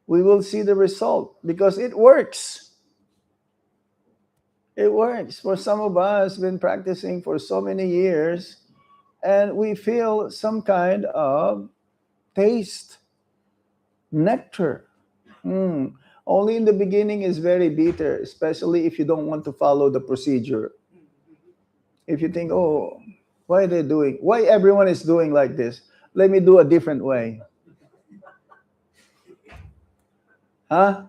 we will see the result because it works. It works. For some of us, been practicing for so many years, and we feel some kind of taste, nectar. Only in the beginning is very bitter, especially if you don't want to follow the procedure. If you think, oh, why are they doing? Why everyone is doing like this? Let me do a different way. Huh?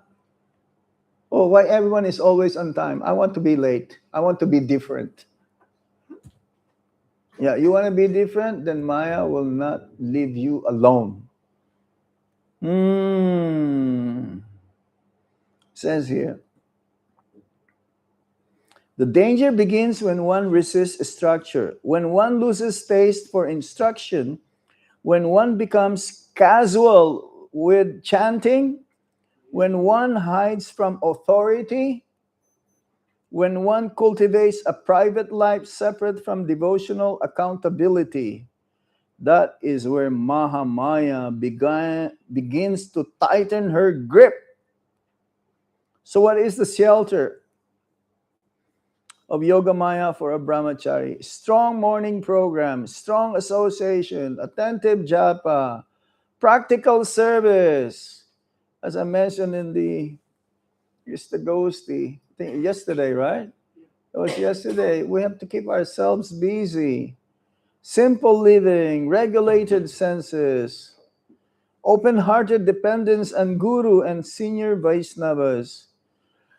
Oh, why everyone is always on time? I want to be late. I want to be different. Yeah, you want to be different? Then Maya will not leave you alone. Says here. The danger begins when one resists structure. When one loses taste for instruction, when one becomes casual with chanting, when one hides from authority, when one cultivates a private life separate from devotional accountability, that is where Mahamaya begins to tighten her grip. So what is the shelter of Yoga Maya for a brahmachari? Strong morning program, strong association, attentive japa, practical service. As I mentioned in the Ghosty thing yesterday, right? It was yesterday. We have to keep ourselves busy. Simple living, regulated senses, open-hearted dependence on Guru and senior Vaishnavas.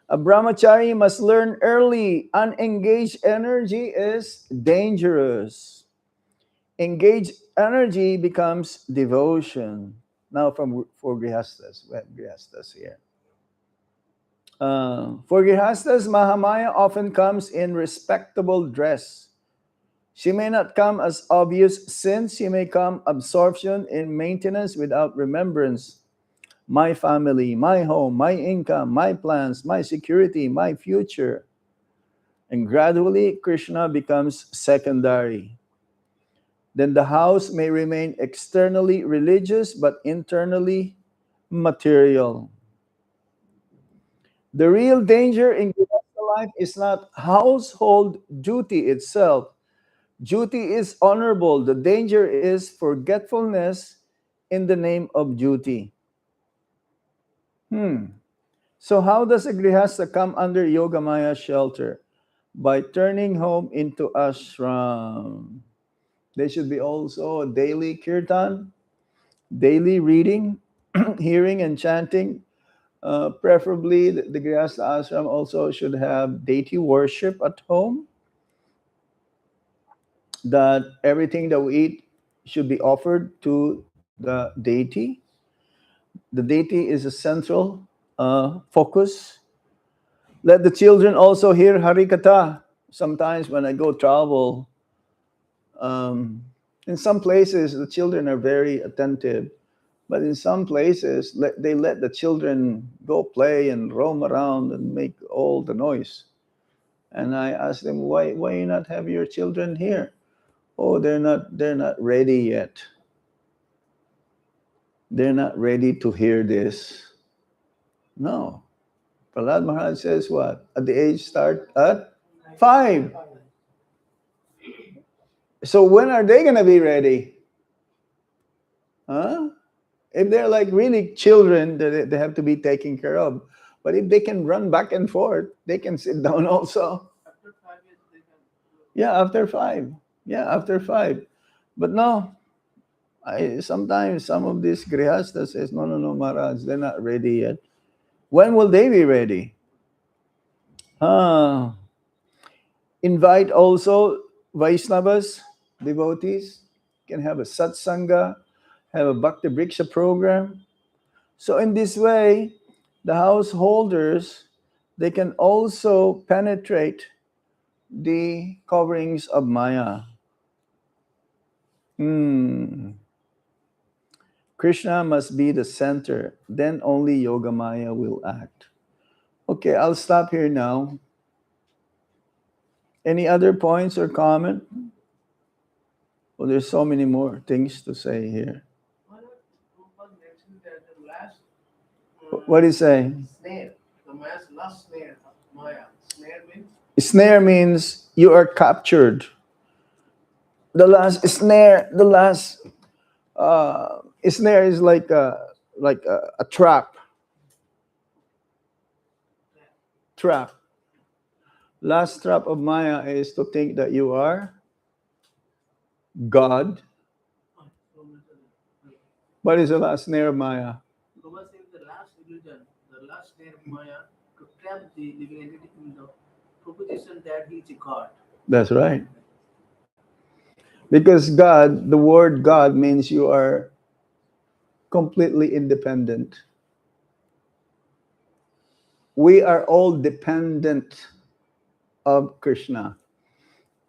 A brahmachari must learn early. Unengaged energy is dangerous. Engaged energy becomes devotion. Now for grihastas, we have grihastas here. For grihastas, Mahamaya often comes in respectable dress. She may not come as obvious sins. She may come absorption in maintenance without remembrance. My family, my home, my income, my plans, my security, my future. And gradually, Krishna becomes secondary. Then the house may remain externally religious but internally material. The real danger in Grihastha life is not household duty itself. Duty is honorable. The danger is forgetfulness in the name of duty. So how does a Grihastha come under Yogamaya shelter? By turning home into ashram. There should be also daily kirtan, daily reading, hearing and chanting. Preferably, the Grihastha ashram also should have deity worship at home. That everything that we eat should be offered to the deity. The deity is a central focus. Let the children also hear Harikatha. Sometimes when I go travel, in some places the children are very attentive, but in some places they let the children go play and roam around and make all the noise. And I ask them, why you not have your children here? Oh, they're not ready yet. They're not ready to hear this. No. Prahlad Maharaj says what? At the age start at 5. So when are they going to be ready? Huh? If they're like really children, they have to be taken care of. But if they can run back and forth, they can sit down also. After 5 years, they can. Yeah, after 5. Yeah, after 5. But no, sometimes some of these grihastas says, no, Maharaj, they're not ready yet. When will they be ready? Invite also Vaishnavas, devotees, can have a satsanga, have a Bhakti Briksha program. So in this way, the householders, they can also penetrate the coverings of Maya. Krishna must be the center, then only Yogamaya will act. Okay, I'll stop here now. Any other points or comment? Well, there's so many more things to say here. Why not Prabhupada mentioned that the last What is saying? snare, the Maya's last snare of Maya. Snare means Snare means you are captured. The last snare, the last snare is like a trap. Trap. Last trap of Maya is to think that you are God. What is the last snare of Maya? Prabhupada says the last illusion, the last snare of Maya to trap the living entity in the proposition that he is a God. That's right. Because God, the word God means you are completely independent. We are all dependent of Krishna.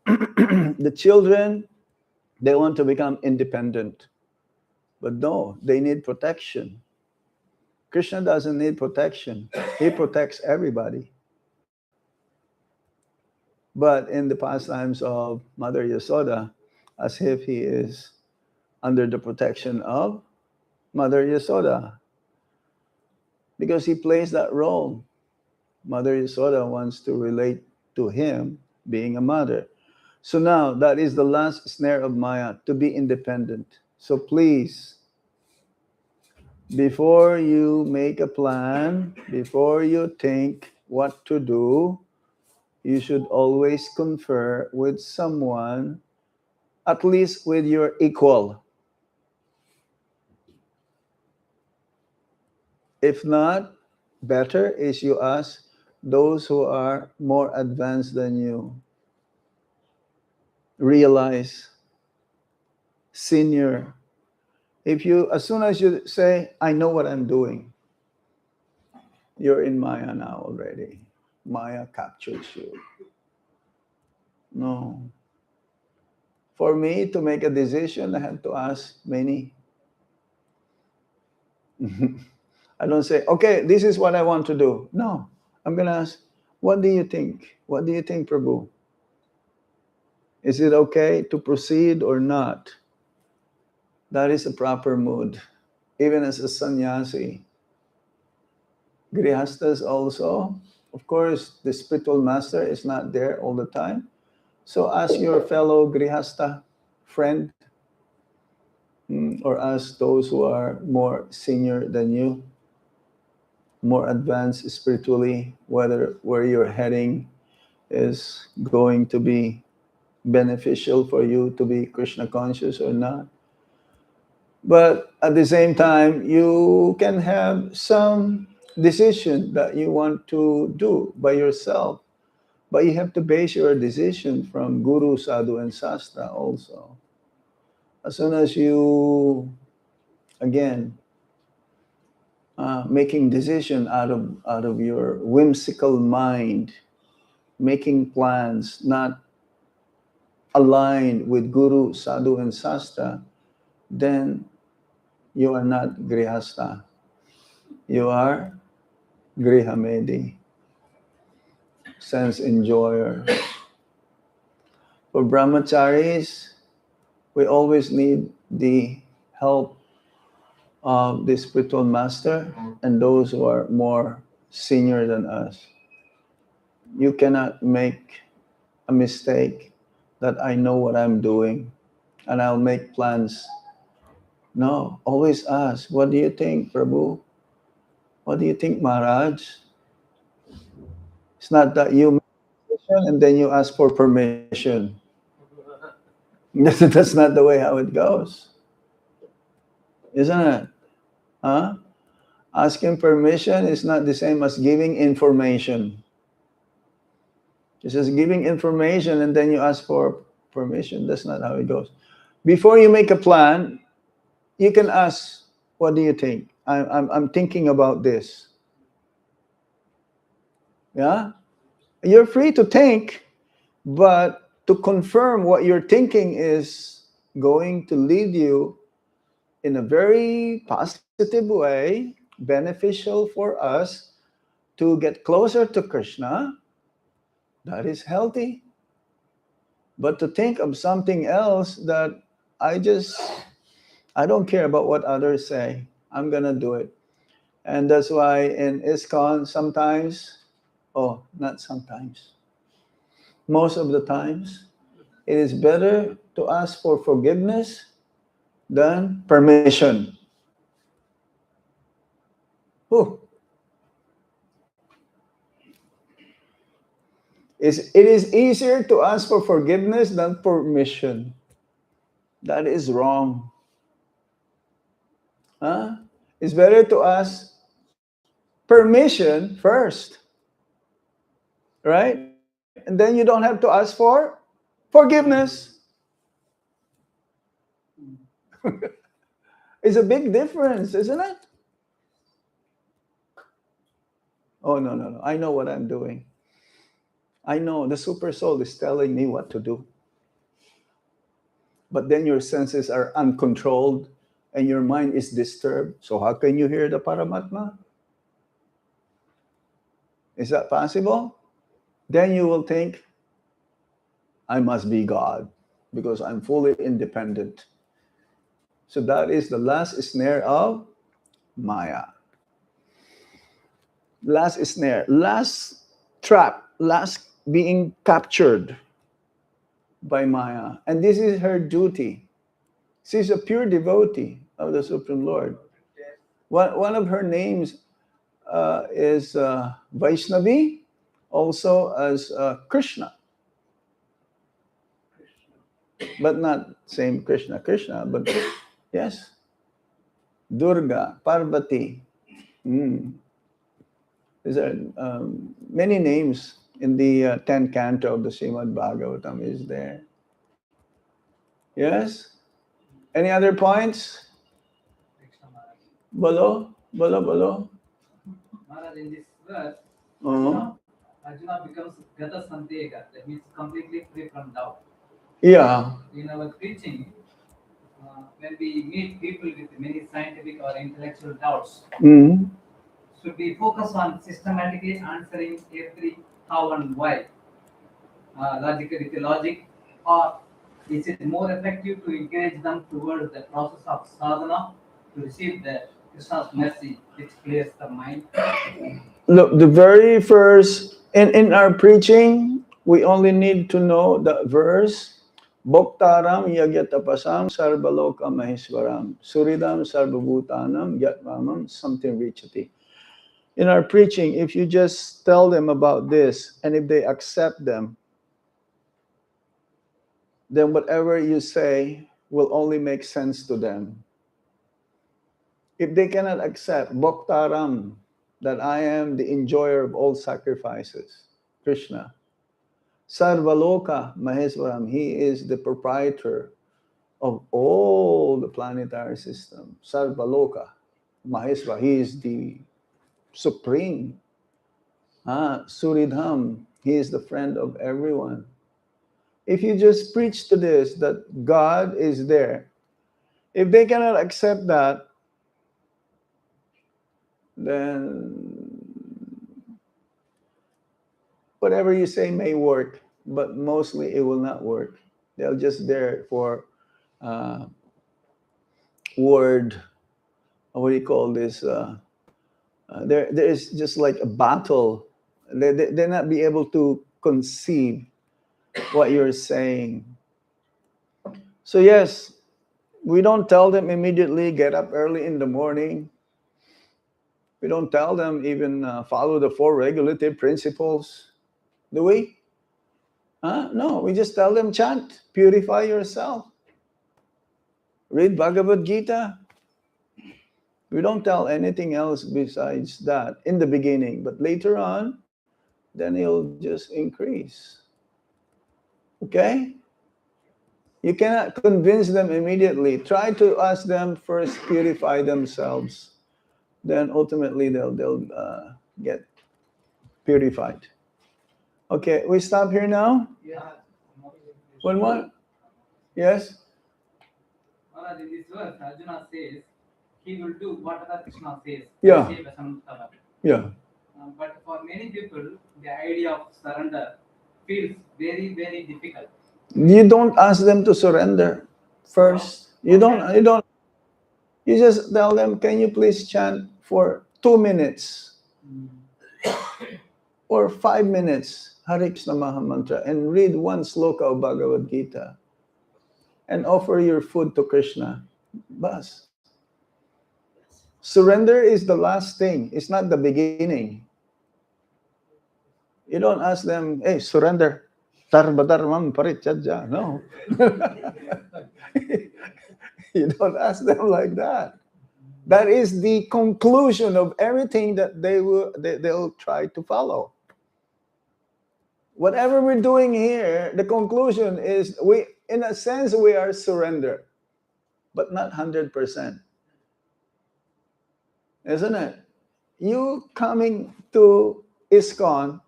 The children, they want to become independent. But no, they need protection. Krishna doesn't need protection. He protects everybody. But in the pastimes of Mother Yasoda, as if he is under the protection of Mother Yasoda. Because he plays that role. Mother Yasoda wants to relate to him being a mother. So now, that is the last snare of Maya, to be independent. So please, before you make a plan, before you think what to do, you should always confer with someone, at least with your equal. If not, better is you ask those who are more advanced than you. Realize, senior. If you, as soon as you say, I know what I'm doing, you're in Maya now already. Maya captures you. No. For me to make a decision, I have to ask many. I don't say, okay, this is what I want to do. No. I'm going to ask, what do you think? What do you think, Prabhu? Is it okay to proceed or not? That is a proper mood. Even as a sannyasi, grihastas also, of course, the spiritual master is not there all the time. So ask your fellow grihasta friend, or ask those who are more senior than you, more advanced spiritually, whether where you're heading is going to be beneficial for you to be Krishna conscious or not. But at the same time, you can have some decision that you want to do by yourself. But you have to base your decision from Guru, Sadhu, and Sastra also. As soon as you, again, making decision out of your whimsical mind, making plans not aligned with Guru, Sadhu, and Sastra, then you are not Grihasta. You are Grihamedi, sense enjoyer. For brahmacharis, we always need the help of the spiritual master and those who are more senior than us. You cannot make a mistake that I know what I'm doing and I'll make plans. No, always ask, what do you think, Prabhu? What do you think, Maharaj? It's not that you make a decision and then you ask for permission. That's not the way how it goes. Isn't it? Huh? Asking permission is not the same as giving information. It's just giving information and then you ask for permission. That's not how it goes. Before you make a plan, you can ask, what do you think? I'm thinking about this. Yeah? You're free to think, but to confirm what you're thinking is going to lead you in a very positive way, beneficial for us to get closer to Krishna, that is healthy. But to think of something else that I just, I don't care about what others say, I'm going to do it. And that's why in ISKCON sometimes, oh, not sometimes, most of the times, it is better to ask for forgiveness than permission. Whew. It is easier to ask for forgiveness than permission. That is wrong. Huh? It's better to ask permission first, right? And then you don't have to ask for forgiveness. It's a big difference, isn't it? Oh, no, no, no. I know what I'm doing. I know the super soul is telling me what to do. But then your senses are uncontrolled and your mind is disturbed. So how can you hear the Paramatma? Is that possible? Then you will think, I must be God because I'm fully independent. So that is the last snare of Maya. Last snare, last trap, last being captured by Maya. And this is her duty. She's a pure devotee of the Supreme Lord. One of her names is Vaishnavi, also as Krishna. But not same Krishna, but yes, Durga, Parvati. Mm. These are many names in the 10th canto of the Srimad Bhagavatam is there. Yes? Any other points? Bolo? Bolo, bolo? Maharaj, in this verse, Uh-huh. Arjuna becomes Gata Santega, that means completely free from doubt. Yeah. In our preaching, when we meet people with many scientific or intellectual doubts, Mm. should we focus on systematically answering every how and why, logically with the logic, or is it more effective to encourage them towards the process of sadhana to receive the Krishna's mercy, which clears the mind? Look, the very first, in our preaching, we only need to know the verse, Bhoktaram yagyatapasam sarvaloka maheswaram suridam sarvabhutanam yatmamam samtim richati. In our preaching, if you just tell them about this, and if they accept them, then whatever you say will only make sense to them. If they cannot accept Bhoktaram, that I am the enjoyer of all sacrifices, Krishna, Sarvaloka Maheswaram, he is the proprietor of all the planetary system. Sarvaloka Maheswara, he is the supreme. Suridham, he is the friend of everyone. If you just preach to this, that God is there, if they cannot accept that, then whatever you say may work, but mostly it will not work. They'll just there for uh, word, what do you call this? There is just like a battle. They not be able to conceive what you're saying. So yes, we don't tell them immediately get up early in the morning. We don't tell them even follow the four regulative principles, do we? No, we just tell them chant, purify yourself, read Bhagavad Gita. We don't tell anything else besides that in the beginning, but later on, then it'll just increase. Okay? You cannot convince them immediately. Try to ask them first purify themselves. Then ultimately they'll get purified. Okay, we stop here now? Yeah. One more? Yes? Maharaj, in this verse, Arjuna says he will do whatever Krishna says. Yeah. Say Vasanam Tava. Yeah. But for many people, the idea of surrender feels very, very difficult. You don't ask them to surrender first. You just tell them, can you please chant for 2 minutes or 5 minutes Hare Krishna Maha Mantra and read one sloka of Bhagavad Gita and offer your food to Krishna. Bas. Surrender is the last thing. It's not the beginning. You don't ask them, hey, surrender. Tarbadharmam parityajya. No. You don't ask them like that. That is the conclusion of everything that they'll try to follow. Whatever we're doing here, the conclusion is in a sense, we are surrendered, but not 100%. Isn't it? You coming to ISKCON,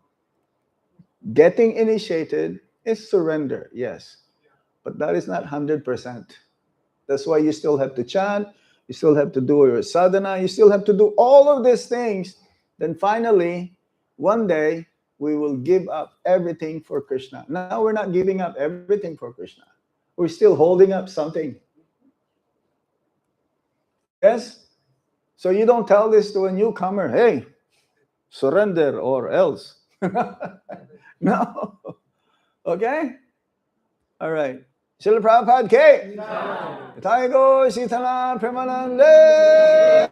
getting initiated is surrender, yes. But that is not 100%. That's why you still have to chant, you still have to do your sadhana, you still have to do all of these things. Then finally, one day, we will give up everything for Krishna. Now we're not giving up everything for Krishna. We're still holding up something. Yes? So you don't tell this to a newcomer, hey, surrender or else. No. Okay? All right. Srila Prabhupada K. Thai go Sitana Premanande.